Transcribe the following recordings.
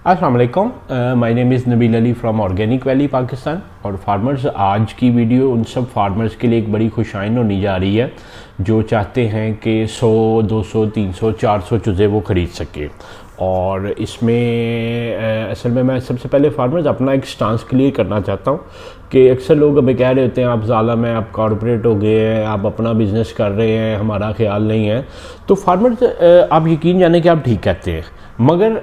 अस्सलाम वालेकुम, my name is Nabeel Ali from organic valley Pakistan. और फार्मर्स, आज की वीडियो उन सब फार्मर्स के लिए एक बड़ी खुशाइन होने जा रही है जो चाहते हैं कि 100, 200, 300, 400 चूज़े वो ख़रीद सके। और इसमें असल में मैं सबसे पहले फार्मर्स अपना एक स्टांस क्लियर करना चाहता हूँ कि अक्सर लोग हमें कह रहे होते हैं आप ज़ालम हैं, आप कॉरपोरेट हो गए हैं, आप अपना बिज़नेस कर रहे हैं, हमारा ख्याल नहीं है। तो फार्मर्स, आप यकीन जाने कि आप ठीक कहते हैं, मगर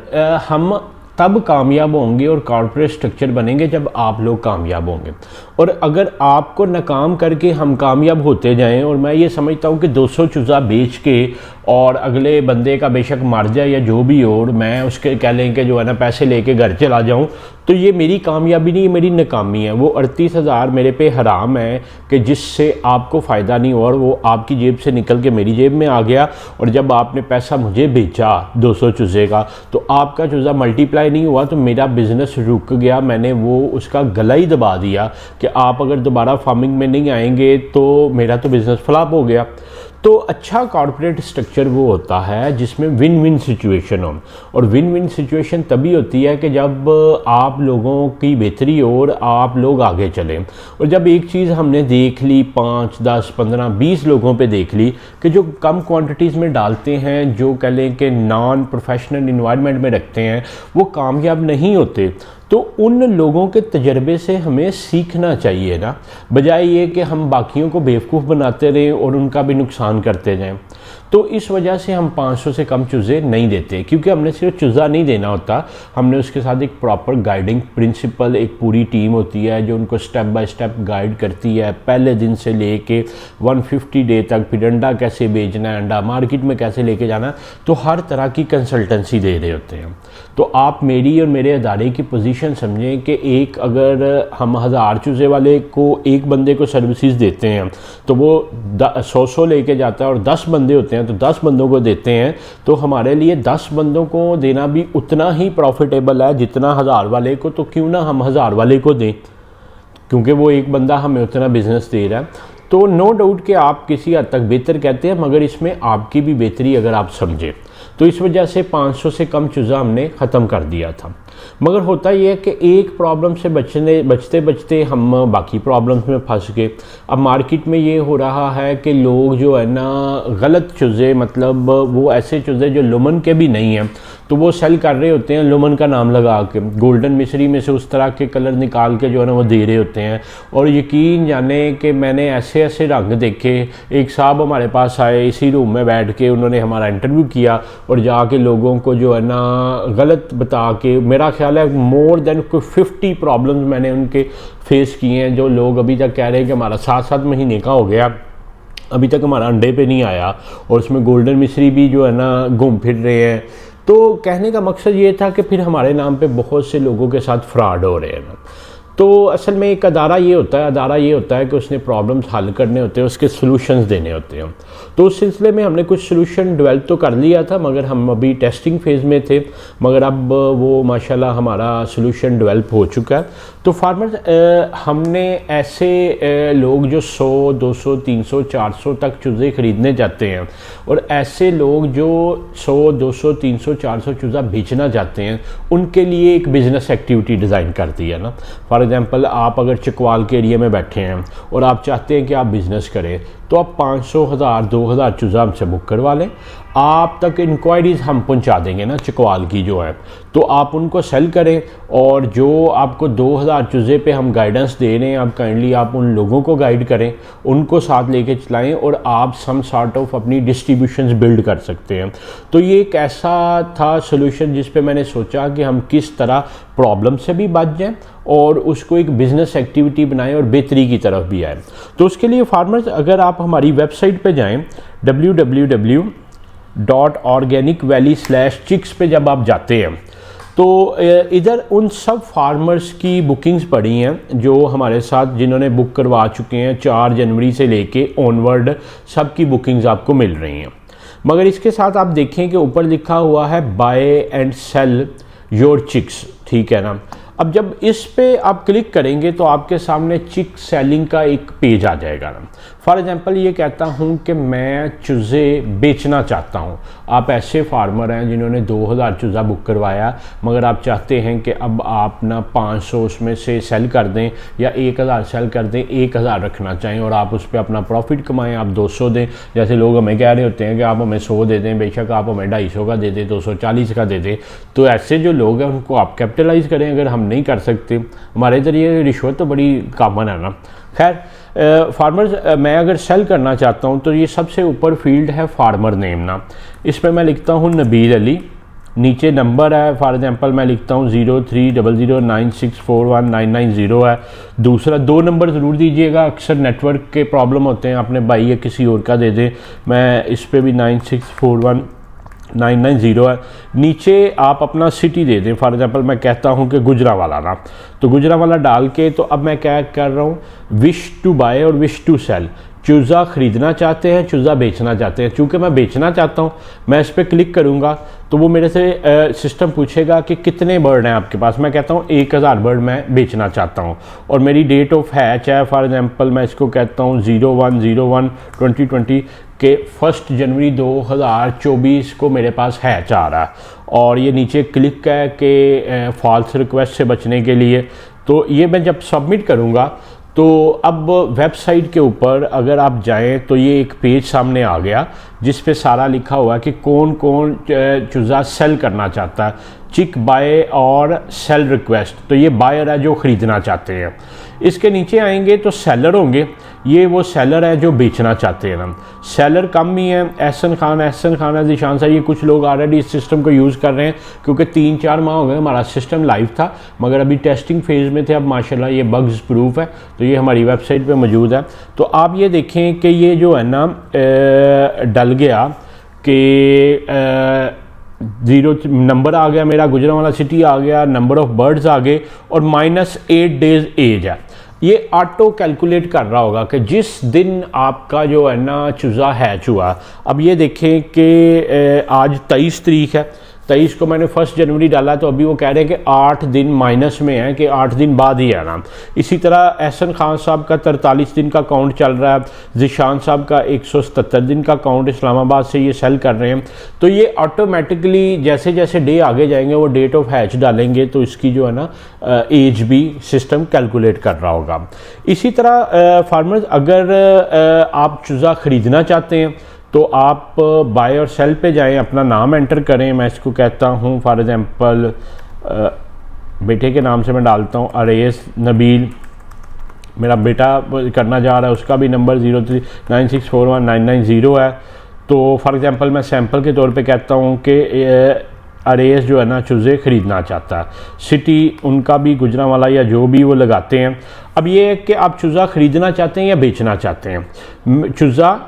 हम तब कामयाब होंगे और कॉर्पोरेट स्ट्रक्चर बनेंगे जब आप लोग कामयाब होंगे। और अगर आपको नाकाम करके हम कामयाब होते जाएं, और मैं ये समझता हूँ कि 200 चूज़ा बेच के और अगले बंदे का बेशक मर जाए या जो भी हो, और मैं उसके कह लें कि जो है ना पैसे लेके घर चला जाऊँ, तो ये मेरी कामयाबी नहीं, मेरी नाकामी है। वो 38,000 मेरे पे हराम है कि जिससे आपको फ़ायदा नहीं हुआ और वो आपकी जेब से निकल के मेरी जेब में आ गया। और जब आपने पैसा मुझे भेजा 200 चूज़े का, तो आपका चूज़ा मल्टीप्लाई नहीं हुआ, तो मेरा बिज़नेस रुक गया। मैंने वो उसका गला ही दबा दिया कि आप अगर दोबारा फार्मिंग में नहीं आएंगे तो मेरा तो बिज़नेस फ्लॉप हो गया। तो अच्छा कॉर्पोरेट स्ट्रक्चर वो होता है जिसमें विन विन सिचुएशन हो। और विन विन सिचुएशन तभी होती है कि जब आप लोगों की बेहतरी हो और आप लोग आगे चलें। और जब एक चीज़ हमने देख ली, 5, 10, 15, 20 लोगों पे देख ली कि जो कम क्वांटिटीज़ में डालते हैं, जो कह लें कि नॉन प्रोफेशनल इन्वायरमेंट में रखते हैं, वो कामयाब नहीं होते। तो उन लोगों के तजर्बे से हमें सीखना चाहिए ना, बजाय ये कि हम बाकियों को बेवकूफ़ बनाते रहें और उनका भी नुकसान करते जाएं। तो इस वजह से हम 500 से कम चूज़े नहीं देते, क्योंकि हमने सिर्फ चूज़ा नहीं देना होता, हमने उसके साथ एक प्रॉपर गाइडिंग प्रिंसिपल, एक पूरी टीम होती है जो उनको स्टेप बाय स्टेप गाइड करती है, पहले दिन से लेके 150 डे तक। फिर अंडा कैसे बेचना है, अंडा मार्केट में कैसे लेके जाना, तो हर तरह की कंसल्टेंसी दे रहे होते हैं। तो आप मेरी और मेरे अदारे की पोजीशन समझें कि एक अगर हम 1000 चूज़े वाले को, एक बंदे को सर्विसेज देते हैं, तो वो 100 लेके जाता है, और 10 बंदे होते हैं तो 10 बंदों को देते हैं। तो हमारे लिए 10 बंदों को देना भी उतना ही प्रॉफिटेबल है जितना 1000 वाले को। तो क्यों ना हम 1000 वाले को दें, क्योंकि वो एक बंदा हमें उतना बिजनेस दे रहा है। तो नो डाउट कि आप किसी हद तक बेहतर कहते हैं, मगर इसमें आपकी भी बेहतरी अगर आप समझें। तो इस वजह से 500 से कम चूज़ा हमने ख़त्म कर दिया था। मगर होता यह है कि एक प्रॉब्लम से बचते बचते हम बाकी प्रॉब्लम्स में फंस गए। अब मार्केट में ये हो रहा है कि लोग जो है ना गलत चूज़े, मतलब वो ऐसे चूज़े जो लुमन के भी नहीं हैं, तो वो सेल कर रहे होते हैं लुमन का नाम लगा के, गोल्डन मिश्री में से उस तरह के कलर निकाल के जो है ना वो दे रहे होते हैं। और यकीन जाने कि मैंने ऐसे ऐसे रंग देखे। एक साहब हमारे पास आए, इसी रूम में बैठ के उन्होंने हमारा इंटरव्यू किया और जाके लोगों को जो है ना गलत बता के, मेरा ख्याल है मोर देन 50 प्रॉब्लम्स मैंने उनके फेस किए हैं। जो लोग अभी तक कह रहे हैं कि हमारा 7-7 महीने का हो गया, अभी तक हमारा अंडे पे नहीं आया, और उसमें गोल्डन मिश्री भी जो है ना घूम फिर रहे हैं। तो कहने का मकसद ये था कि फिर हमारे नाम पे बहुत से लोगों के साथ फ्रॉड हो रहे हैं ना। तो असल में एक अदारा ये होता है कि उसने प्रॉब्लम्स हल करने होते हैं, उसके सॉल्यूशंस देने होते हैं। तो उस सिलसिले में हमने कुछ सॉल्यूशन डेवलप तो कर लिया था, मगर हम अभी टेस्टिंग फेज़ में थे। मगर अब वो माशाल्लाह हमारा सॉल्यूशन डेवलप हो चुका है। तो फार्मर्स, हमने ऐसे लोग जो 100, 200, 300, 400 तक चूज़े ख़रीदने जाते हैं, और ऐसे लोग जो 100, 200, 300, 400 चूज़ा बेचना चाहते हैं, उनके लिए एक बिज़नेस एक्टिविटी डिज़ाइन कर दी है ना। फॉर एग्ज़ाम्पल, आप अगर चकवाल के एरिया में बैठे हैं और आप चाहते हैं कि आप बिज़नेस करें, तो आप 500, 1000, 2000 चूज़ा हमसे बुक करवा लें। आप तक इंक्वायरीज़ हम पहुंचा देंगे ना चकवाल की जो है, तो आप उनको सेल करें। और जो आपको 2000 चूज़े पे हम गाइडेंस दे रहे हैं, आप काइंडली आप उन लोगों को गाइड करें, उनको साथ लेके चलाएं, और आप सम सॉर्ट ऑफ अपनी डिस्ट्रीब्यूशंस बिल्ड कर सकते हैं। तो ये एक ऐसा था सोल्यूशन जिस पे मैंने सोचा कि हम किस तरह प्रॉब्लम से भी बच जाएं और उसको एक बिज़नेस एक्टिविटी बनाएं और बेहतरी की तरफ भी आए। तो उसके लिए फार्मर्स, अगर आप हमारी वेबसाइट पे जाएं www.organicvalley/chicks पे जब आप जाते हैं, तो इधर उन सब फार्मर्स की बुकिंग्स पड़ी हैं जो हमारे साथ, जिन्होंने बुक करवा चुके हैं 4 जनवरी से लेके ऑनवर्ड, सब की बुकिंग्स आपको मिल रही हैं। मगर इसके साथ आप देखें कि ऊपर लिखा हुआ है buy and sell your chicks, ठीक है ना। अब जब इस पे आप क्लिक करेंगे तो आपके सामने चिक सेलिंग का एक पेज आ जाएगा ना। फॉर एग्जांपल, ये कहता हूँ कि मैं चूज़े बेचना चाहता हूँ, आप ऐसे फार्मर हैं जिन्होंने 2000 चूज़ा बुक करवाया, मगर आप चाहते हैं कि अब आप ना 500 उसमें से सेल कर दें या 1000 सेल कर दें, 1000 रखना चाहें और आप उस पर अपना प्रॉफिट कमाएं, आप 200 दें। जैसे लोग हमें कह रहे होते हैं कि आप हमें 100 दे दें, बेशक आप हमें 250 का दे दें, 240 का दे दें। तो ऐसे जो लोग हैं उनको आप कैपिटलाइज़ करें। अगर हम नहीं कर सकते, हमारे इधर ये रिश्वत तो बड़ी कॉमन है ना। खैर फार्मर्स, मैं अगर सेल करना चाहता हूँ तो ये सबसे ऊपर फील्ड है फार्मर नेम ना, इस पर मैं लिखता हूँ नबील अली, नीचे नंबर है, फॉर एग्जांपल मैं लिखता हूँ 0300964199 है। दूसरा 2 नंबर ज़रूर दीजिएगा, अक्सर नेटवर्क के प्रॉब्लम होते हैं, अपने भाई या किसी और का दे दें। मैं इस पर भी 964199 है। नीचे आप अपना सिटी दे दें, फॉर एग्जांपल मैं कहता हूं कि गुजरावाला ना, तो गुजरावाला डाल के तो अब मैं क्या कर रहा हूं, विश टू बाय और विश टू सेल, चूज़ा ख़रीदना चाहते हैं, चूज़ा बेचना चाहते हैं। चूँकि मैं बेचना चाहता हूँ, मैं इस पर क्लिक करूँगा तो वो मेरे से सिस्टम पूछेगा कि कितने बर्ड हैं आपके पास। मैं कहता हूँ 1000 बर्ड मैं बेचना चाहता हूँ और मेरी डेट ऑफ हैच है, फॉर एग्जांपल मैं इसको कहता हूँ 01/01/2020 के 1 जनवरी 2024 को मेरे पास हैच आ रहा है। और ये नीचे क्लिक है कि फॉल्स रिक्वेस्ट से बचने के लिए। तो ये मैं जब सबमिट करूँगा तो अब वेबसाइट के ऊपर अगर आप जाएं तो ये एक पेज सामने आ गया जिस पे सारा लिखा हुआ है कि कौन कौन चूज़ा सेल करना चाहता है, चिक बाय और सेल रिक्वेस्ट। तो ये बायर है जो ख़रीदना चाहते हैं। इसके नीचे आएंगे तो सेलर होंगे, ये वो सेलर है जो बेचना चाहते हैं ना। सेलर कम ही है, एहसन खान है, ज़ीशान साहब, ये कुछ लोग ऑलरेडी इस सिस्टम को यूज़ कर रहे हैं क्योंकि 3-4 माह हो गए हमारा सिस्टम लाइव था, मगर अभी टेस्टिंग फेज़ में थे। अब माशाल्लाह ये बग्स प्रूफ है, तो ये हमारी वेबसाइट पे मौजूद है। तो आप ये देखें कि ये जो है ना डल गया कि 0 नंबर आ गया मेरा, गुजरांवाला सिटी आ गया, नंबर ऑफ़ बर्ड्स आ गए और -8 डेज़ एज है। ये ऑटो कैलकुलेट कर रहा होगा कि जिस दिन आपका जो है ना चूज़ा हैच हुआ। अब ये देखें कि आज 23 तारीख है, 23 को मैंने 1 जनवरी डाला, तो अभी वो कह रहे हैं कि 8 दिन माइनस में है, कि 8 दिन बाद ही है ना। इसी तरह एहसन खान साहब का 43 दिन का काउंट चल रहा है, ज़ीशान साहब का 177 दिन का काउंट, इस्लामाबाद से ये सेल कर रहे हैं। तो ये ऑटोमेटिकली जैसे जैसे डे आगे जाएंगे वो डेट ऑफ हैच डालेंगे तो इसकी जो है ना एज भी सिस्टम कैलकुलेट कर रहा होगा। इसी तरह फार्मर्स, अगर आप चूज़ा ख़रीदना चाहते हैं तो आप बाय और सेल पे जाएं, अपना नाम एंटर करें। मैं इसको कहता हूँ फॉर एग्जांपल बेटे के नाम से मैं डालता हूँ अरेस नबील, मेरा बेटा करना जा रहा है, उसका भी नंबर 03964199 है। तो फॉर एग्जांपल मैं सैंपल के तौर पे कहता हूँ कि अरेस जो है ना चूज़े ख़रीदना चाहता है, सिटी उनका भी गुजरांवाला या जो भी वो लगाते हैं। अब ये है कि आप चूज़ा ख़रीदना चाहते हैं या बेचना चाहते हैं। चूज़ा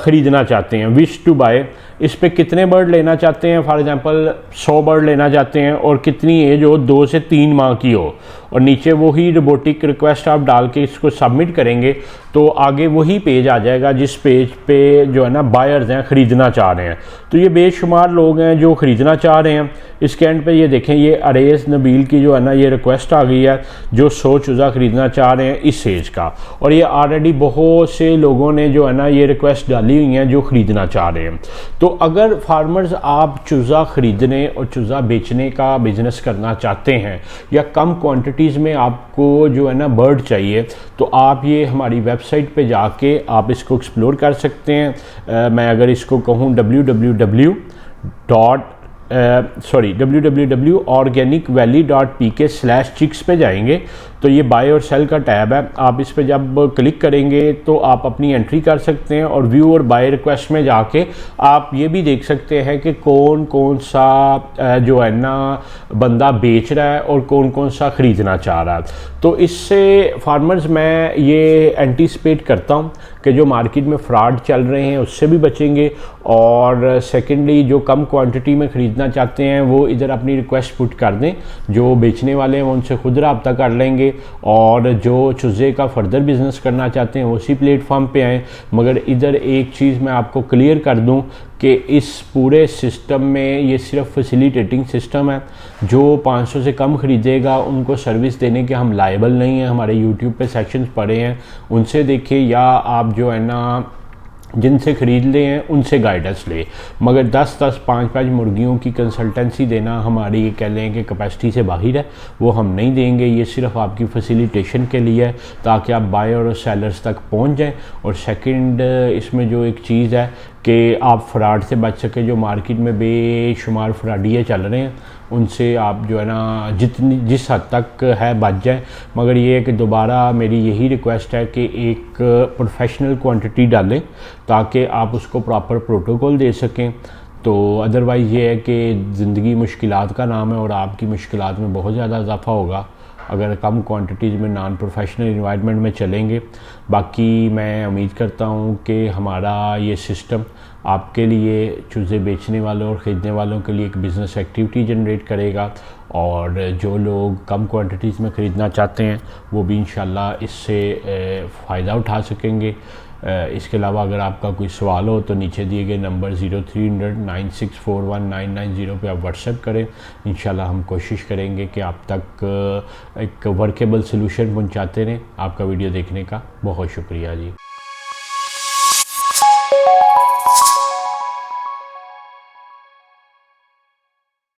ख़रीदना चाहते हैं, विश टू बाय, इस पे कितने बर्ड लेना चाहते हैं, फॉर एग्जांपल 100 बर्ड लेना चाहते हैं और कितनी एज हो, 2 से 3 माह की हो। और नीचे वही रोबोटिक रिक्वेस्ट आप डाल के इसको सबमिट करेंगे तो आगे वही पेज आ जाएगा जिस पेज पे जो है ना बायर्स हैं, ख़रीदना चाह रहे हैं। तो ये बेशुमार लोग हैं जो ख़रीदना चाह रहे हैं। इसके एंड पे ये देखें, ये अरेस नबील की जो है ना ये रिक्वेस्ट आ गई है जो 100 चूज़ा ख़रीदना चाह रहे हैं इस एज का। और ये ऑलरेडी बहुत से लोगों ने जो है ना ये रिक्वेस्ट डाली हुई हैं जो ख़रीदना चाह रहे हैं। तो अगर फार्मर्स आप चूज़ा ख़रीदने और चूज़ा बेचने का बिज़नेस करना चाहते हैं या कम क्वांटिटीज़ में आपको जो है ना बर्ड चाहिए, तो आप ये हमारी वेबसाइट पे जाके आप इसको एक्सप्लोर कर सकते हैं। मैं अगर इसको कहूँ www.organicvalley.pk/chicks पे जाएंगे तो ये बाय और सेल का टैब है। आप इस पे जब क्लिक करेंगे तो आप अपनी एंट्री कर सकते हैं और व्यू और बाय रिक्वेस्ट में जाके आप ये भी देख सकते हैं कि कौन कौन सा जो है ना बंदा बेच रहा है और कौन कौन सा ख़रीदना चाह रहा है। तो इससे फार्मर्स मैं ये एंटीसिपेट करता हूँ कि जो मार्केट में फ्रॉड चल रहे हैं उससे भी बचेंगे। और सेकेंडली जो कम क्वांटिटी में ख़रीदना चाहते हैं वो इधर अपनी रिक्वेस्ट पुट कर दें, जो बेचने वाले हैं वो उनसे खुद रब्ता कर लेंगे। और जो चूज़े का फर्दर बिजनेस करना चाहते हैं उसी प्लेटफॉर्म पे आएँ। मगर इधर एक चीज़ मैं आपको क्लियर कर दूं कि इस पूरे सिस्टम में ये सिर्फ फैसिलिटेटिंग सिस्टम है। जो 500 से कम ख़रीदेगा उनको सर्विस देने के हम लायबल नहीं हैं। हमारे यूट्यूब पे सेक्शंस पड़े हैं, उनसे देखिए, या आप जो है ना जिनसे ख़रीद ले हैं उनसे गाइडेंस ले, मगर 10-10 5-5 मुर्गियों की कंसल्टेंसी देना हमारी ये कह लें कि कैपेसिटी से बाहर है, वो हम नहीं देंगे। ये सिर्फ आपकी फैसिलिटेशन के लिए है ताकि आप बायर और सेलर्स तक पहुंच जाएं। और सेकंड इसमें जो एक चीज़ है कि आप फ्रॉड से बच सके। जो मार्केट में बेशुमार फ्रॉडिये चल रहे हैं उनसे आप जो है ना जिस हद तक है बच जाए। मगर ये है कि दोबारा मेरी यही रिक्वेस्ट है कि एक प्रोफेशनल क्वांटिटी डालें ताकि आप उसको प्रॉपर प्रोटोकॉल दे सकें। तो अदरवाइज़ ये है कि ज़िंदगी मुश्किलात का नाम है और आपकी मुश्किलात में बहुत ज़्यादा इजाफा होगा अगर कम क्वांटिटीज़ में नॉन प्रोफेशनल इन्वायरमेंट में चलेंगे। बाकी मैं उम्मीद करता हूँ कि हमारा ये सिस्टम आपके लिए, चूज़े बेचने वालों और ख़रीदने वालों के लिए एक बिज़नेस एक्टिविटी जनरेट करेगा। और जो लोग कम क्वांटिटीज़ में ख़रीदना चाहते हैं वो भी इंशाल्लाह इससे फ़ायदा उठा सकेंगे। इसके अलावा अगर आपका कोई सवाल हो तो नीचे दिए गए नंबर 0300 9641 पे आप व्हाट्सएप करें। इंशाल्लाह हम कोशिश करेंगे कि आप तक एक वर्केबल सलूशन पहुंचाते रहें। आपका वीडियो देखने का बहुत शुक्रिया जी।